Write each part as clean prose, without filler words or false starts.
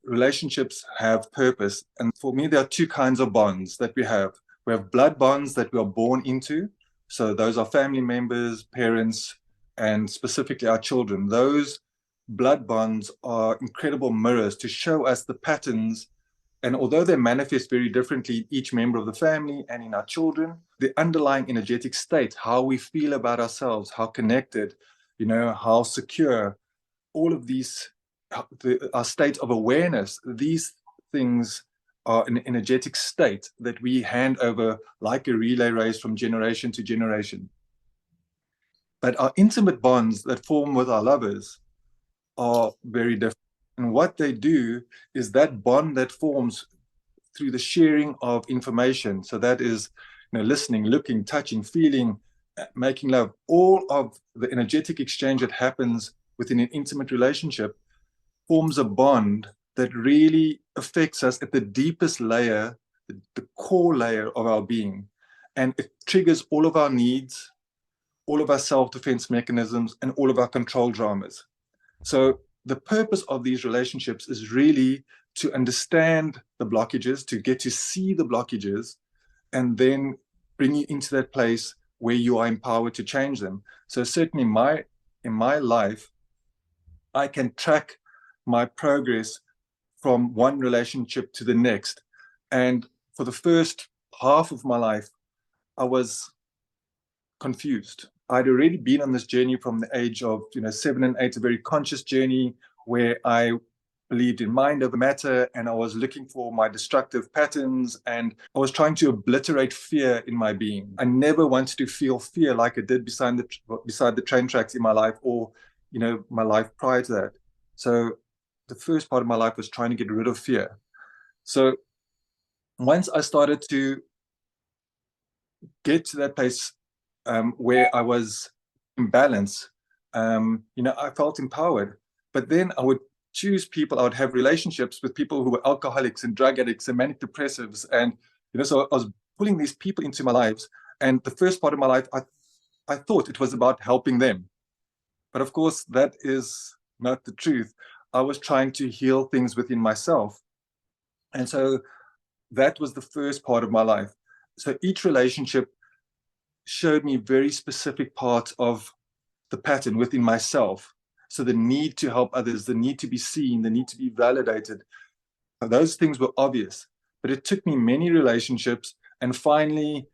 relationships have purpose. And for me, there are two kinds of bonds that we have. We have blood bonds that we are born into. So those are family members, parents, and specifically our children. Those blood bonds are incredible mirrors to show us the patterns. And although they manifest very differently in each member of the family and in our children, the underlying energetic state, how we feel about ourselves, how connected, how secure, all of these, our state of awareness, these things are an energetic state that we hand over like a relay race from generation to generation. But our intimate bonds that form with our lovers are very different. And what they do is that bond that forms through the sharing of information. So that is, listening, looking, touching, feeling, making love, all of the energetic exchange that happens within an intimate relationship forms a bond that really affects us at the deepest layer, the core layer of our being. And it triggers all of our needs, all of our self-defense mechanisms, and all of our control dramas. So the purpose of these relationships is really to understand the blockages, to get to see the blockages, and then bring you into that place where you are empowered to change them. So certainly in my life, I can track my progress from one relationship to the next. And for the first half of my life, I was confused. I'd already been on this journey from the age of 7 and 8, a very conscious journey where I believed in mind over matter, and I was looking for my destructive patterns, and I was trying to obliterate fear in my being. I never wanted to feel fear like I did beside the train tracks in my life, or my life prior to that. So the first part of my life was trying to get rid of fear. So once I started to get to that place where I was in balance, I felt empowered. But then I would choose people, I would have relationships with people who were alcoholics and drug addicts and manic depressives. And, so I was pulling these people into my lives. And the first part of my life, I thought it was about helping them. But of course, that is not the truth. I was trying to heal things within myself. And so that was the first part of my life. So each relationship showed me very specific parts of the pattern within myself. So the need to help others, the need to be seen, the need to be validated, those things were obvious. But it took me many relationships and finally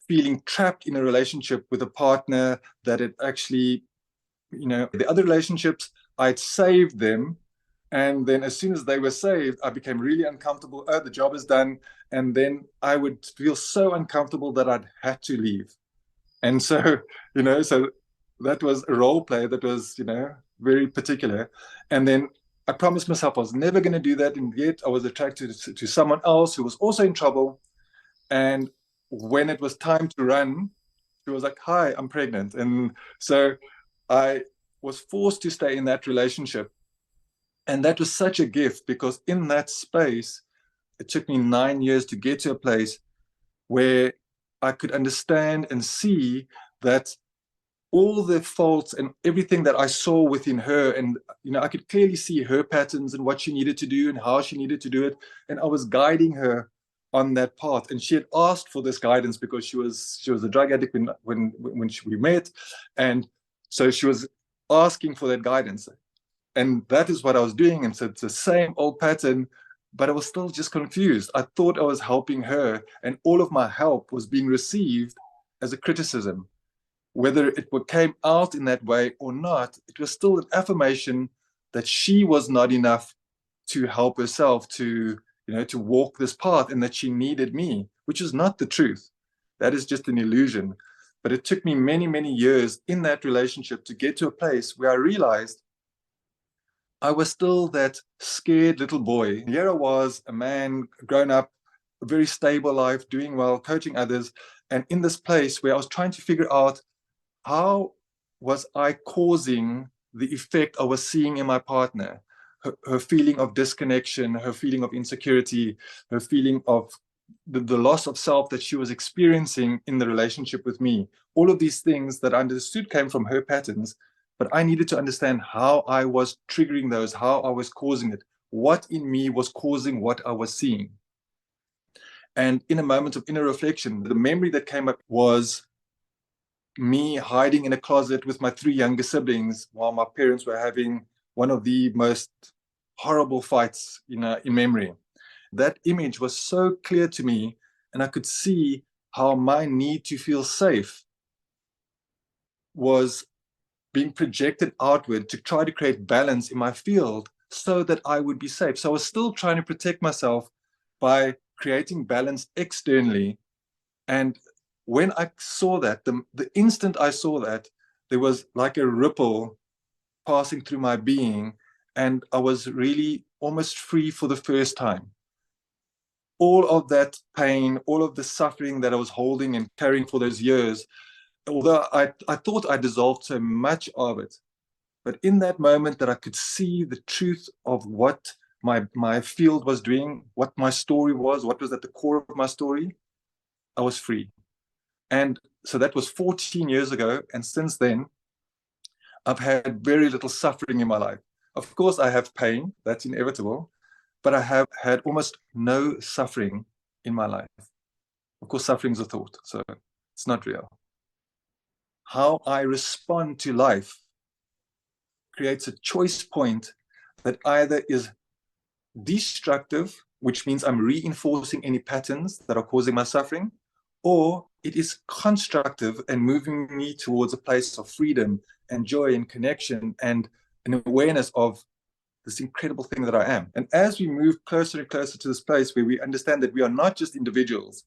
feeling trapped in a relationship with a partner that had actually, the other relationships, I'd saved them. And then as soon as they were saved, I became really uncomfortable. Oh, the job is done. And then I would feel so uncomfortable that I'd had to leave. And so, so that was a role play that was, very particular. And then I promised myself I was never going to do that. And yet I was attracted to someone else who was also in trouble. And when it was time to run, she was like, "Hi, I'm pregnant." And so I was forced to stay in that relationship. And that was such a gift, because in that space, it took me 9 years to get to a place where I could understand and see that all the faults and everything that I saw within her, and I could clearly see her patterns and what she needed to do and how she needed to do it. And I was guiding her on that path. And she had asked for this guidance because she was a drug addict when we met. And so she was asking for that guidance. And that is what I was doing. And so it's the same old pattern, but I was still just confused. I thought I was helping her, and all of my help was being received as a criticism. Whether it came out in that way or not, it was still an affirmation that she was not enough to help herself to walk this path, and that she needed me, which is not the truth. That is just an illusion. But it took me many, many years in that relationship to get to a place where I realized I was still that scared little boy. Here I was, a man, grown up, a very stable life, doing well, coaching others. And in this place where I was trying to figure out, how was I causing the effect I was seeing in my partner? Her feeling of disconnection, her feeling of insecurity, her feeling of the loss of self that she was experiencing in the relationship with me. All of these things that I understood came from her patterns, but I needed to understand how I was triggering those, how I was causing it, what in me was causing what I was seeing. And in a moment of inner reflection, the memory that came up was me hiding in a closet with my 3 younger siblings while my parents were having one of the most horrible fights in memory. That image was so clear to me, and I could see how my need to feel safe was being projected outward to try to create balance in my field so that I would be safe. So I was still trying to protect myself by creating balance externally. And when I saw that, the instant I saw that, there was like a ripple passing through my being, and I was really almost free for the first time. All of that pain, all of the suffering that I was holding and carrying for those years, although I thought I dissolved so much of it, but in that moment that I could see the truth of what my field was doing, what my story was, what was at the core of my story, I was free. And so that was 14 years ago. And since then, I've had very little suffering in my life. Of course, I have pain, that's inevitable, but I have had almost no suffering in my life. Of course, suffering is a thought, so it's not real. How I respond to life creates a choice point that either is destructive, which means I'm reinforcing any patterns that are causing my suffering, or it is constructive and moving me towards a place of freedom and joy and connection and an awareness of this incredible thing that I am. And as we move closer and closer to this place where we understand that we are not just individuals,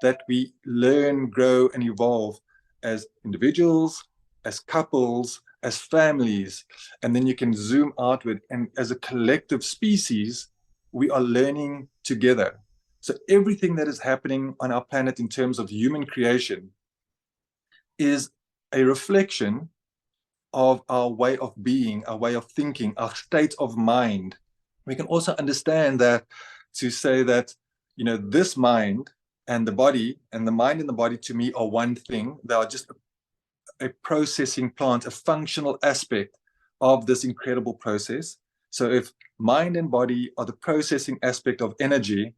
that we learn, grow, and evolve as individuals, as couples, as families, and then you can zoom outward, and as a collective species, we are learning together. So everything that is happening on our planet in terms of human creation is a reflection of our way of being, our way of thinking, our state of mind. We can also understand that to say that, this mind and the body, and the mind and the body to me are one thing. They are just a processing plant, a functional aspect of this incredible process. So if mind and body are the processing aspect of energy,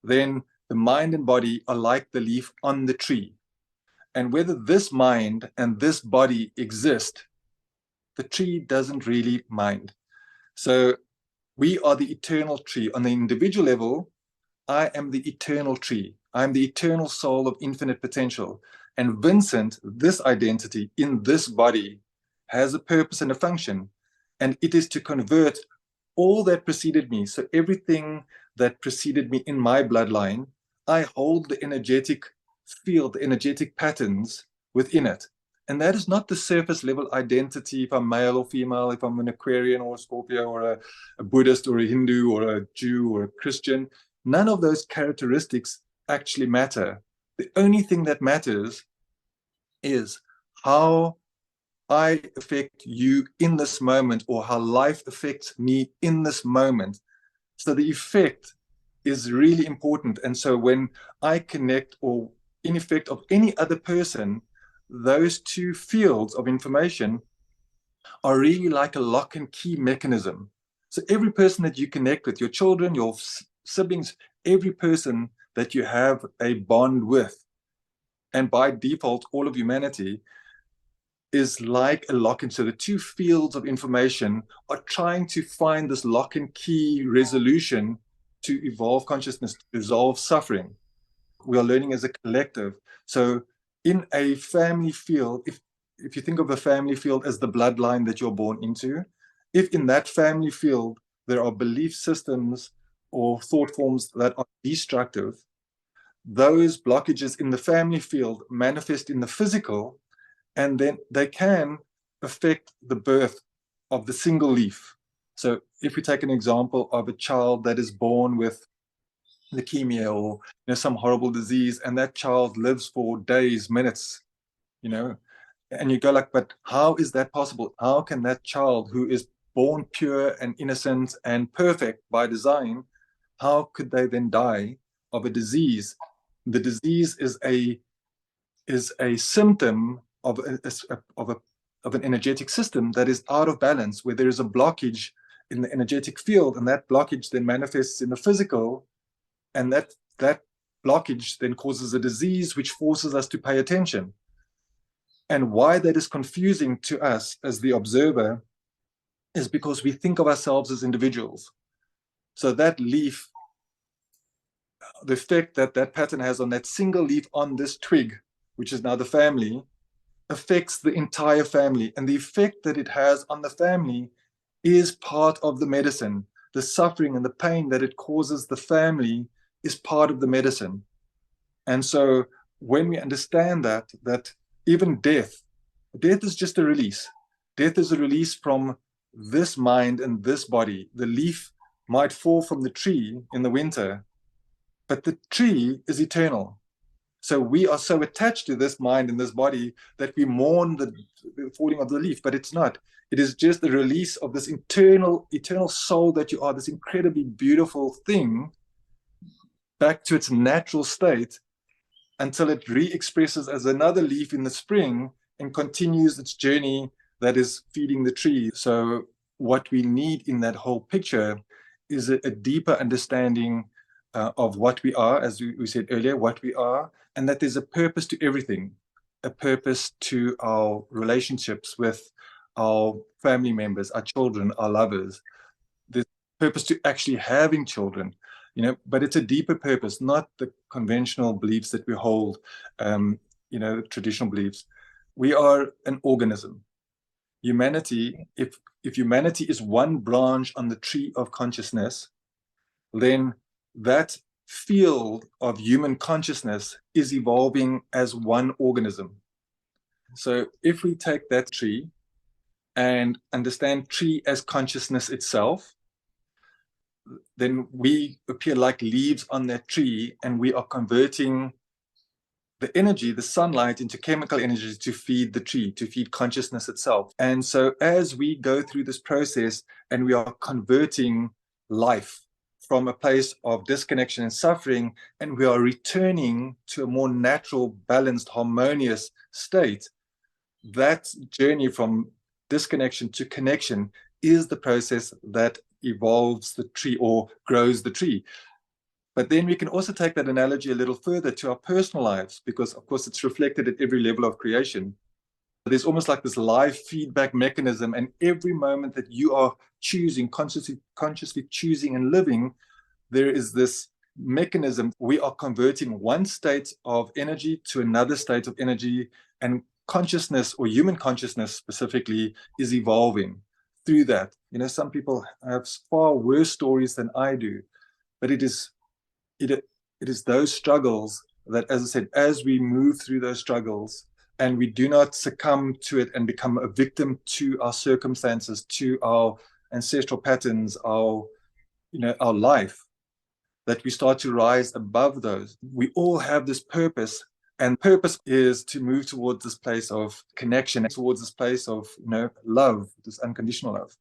then the mind and body are like the leaf on the tree. And whether this mind and this body exist, the tree doesn't really mind. So we are the eternal tree. On the individual level, I am the eternal tree. I'm the eternal soul of infinite potential. And Vincent, this identity in this body, has a purpose and a function. And it is to convert all that preceded me. So everything that preceded me in my bloodline, I hold the energetic field, the energetic patterns within it. And that is not the surface level identity, if I'm male or female, if I'm an Aquarian or a Scorpio or a Buddhist or a Hindu or a Jew or a Christian. None of those characteristics actually matter. The only thing that matters is how I affect you in this moment, or how life affects me in this moment. So the effect is really important. And so when I connect, or in effect of any other person, those two fields of information are really like a lock and key mechanism. So every person that you connect with, your children, your siblings, every person that you have a bond with, and by default, all of humanity, is like a lock and. So the two fields of information are trying to find this lock and key resolution to evolve consciousness, to resolve suffering. We are learning as a collective. So in a family field, if you think of a family field as the bloodline that you're born into, if in that family field there are belief systems or thought forms that are destructive, those blockages in the family field manifest in the physical, and then they can affect the birth of the single leaf. So if we take an example of a child that is born with leukemia or some horrible disease, and that child lives for days, minutes, and you go like, but how is that possible? How can that child, who is born pure and innocent and perfect by design, how could they then die of a disease? The disease is a symptom of an energetic system that is out of balance, where there is a blockage in the energetic field, and that blockage then manifests in the physical, and that blockage then causes a disease which forces us to pay attention. And why that is confusing to us as the observer is because we think of ourselves as individuals. So that leaf, the effect that that pattern has on that single leaf on this twig, which is now the family, affects the entire family. And the effect that it has on the family is part of the medicine. The suffering and the pain that it causes the family is part of the medicine. And so when we understand that even death is just a release. Death is a release from this mind and this body. The leaf might fall from the tree in the winter, but the tree is eternal. So we are so attached to this mind and this body that we mourn the falling of the leaf, but it's not. It is just the release of this eternal soul that you are, this incredibly beautiful thing, back to its natural state until it re-expresses as another leaf in the spring and continues its journey that is feeding the tree. So what we need in that whole picture is a deeper understanding of what we are, as we said earlier, what we are, and that there's a purpose to everything, a purpose to our relationships with our family members, our children, our lovers. There's purpose to actually having children, but it's a deeper purpose, not the conventional beliefs that we hold, traditional beliefs. We are an organism. Humanity, if humanity is one branch on the tree of consciousness, then that field of human consciousness is evolving as one organism. So if we take that tree and understand tree as consciousness itself, then we appear like leaves on that tree, and we are converting the energy, the sunlight, into chemical energy to feed the tree, to feed consciousness itself. And so as we go through this process and we are converting life from a place of disconnection and suffering, and we are returning to a more natural, balanced, harmonious state, that journey from disconnection to connection is the process that evolves the tree or grows the tree. But then we can also take that analogy a little further to our personal lives, because of course it's reflected at every level of creation. There's almost like this live feedback mechanism, and every moment that you are choosing, consciously choosing and living, there is this mechanism. We are converting one state of energy to another state of energy, and consciousness, or human consciousness specifically, is evolving through that. Some people have far worse stories than I do, but it is those struggles that, as I said, as we move through those struggles and we do not succumb to it and become a victim to our circumstances, to our ancestral patterns, our life, that we start to rise above those. We all have this purpose, and purpose is to move towards this place of connection, towards this place of love, this unconditional love.